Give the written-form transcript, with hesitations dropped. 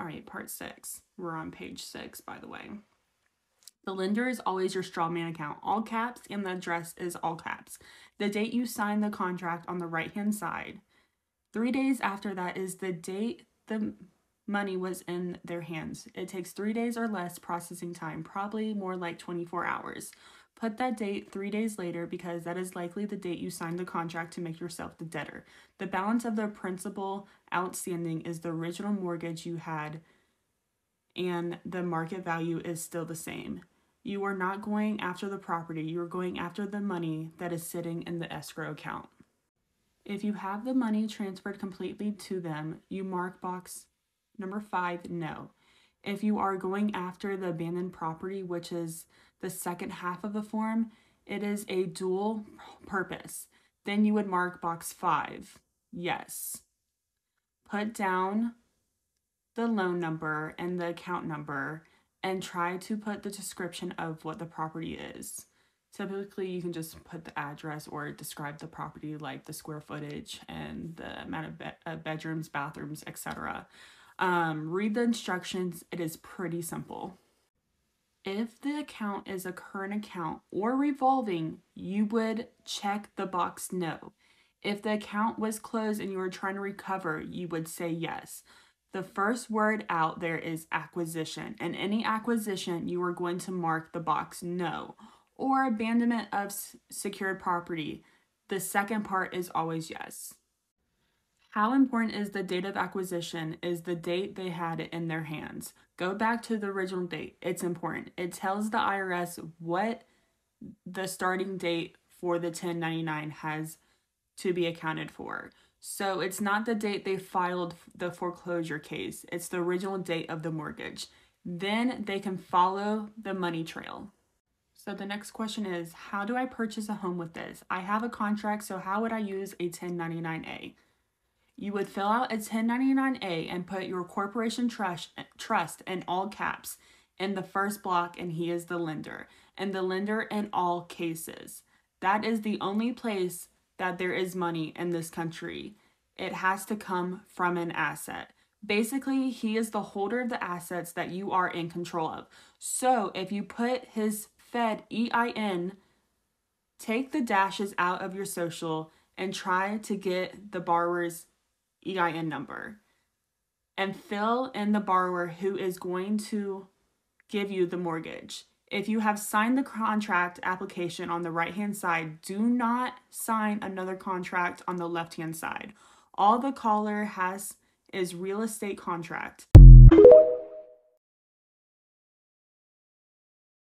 All right, part 6. We're on page 6, by the way. The lender is always your straw man account, all caps, and the address is all caps. The date you sign the contract on the right-hand side. 3 days after that is the date the money was in their hands. It takes 3 days or less processing time, probably more like 24 hours. Put that date 3 days later because that is likely the date you signed the contract to make yourself the debtor. The balance of the principal outstanding is the original mortgage you had, and the market value is still the same. You are not going after the property, you are going after the money that is sitting in the escrow account. If you have the money transferred completely to them, you mark box number 5, no. If you are going after the abandoned property, which is the second half of the form, it is a dual purpose. Then you would mark box 5, yes. Put down the loan number and the account number and try to put the description of what the property is. Typically, you can just put the address or describe the property, like the square footage and the amount of bedrooms, bathrooms, etc. Read the instructions. It is pretty simple. If the account is a current account or revolving, you would check the box no. If the account was closed and you were trying to recover, you would say yes. The first word out there is acquisition, and any acquisition, you are going to mark the box no. Or abandonment of secured property, the second part is always yes. How important is the date of acquisition is the date they had it in their hands. Go back to the original date. It's important. It tells the IRS what the starting date for the 1099 has to be accounted for. So it's not the date they filed the foreclosure case. It's the original date of the mortgage. Then they can follow the money trail. So the next question is, how do I purchase a home with this? I have a contract, so how would I use a 1099-A? You would fill out a 1099-A and put your corporation trust in all caps in the first block, and he is the lender. And the lender in all cases. That is the only place that there is money in this country. It has to come from an asset. Basically, he is the holder of the assets that you are in control of. So if you put his Fed EIN, take the dashes out of your social and try to get the borrower's EIN number and fill in the borrower who is going to give you the mortgage. If you have signed the contract application on the right-hand side, do not sign another contract on the left-hand side. All the caller has is real estate contract.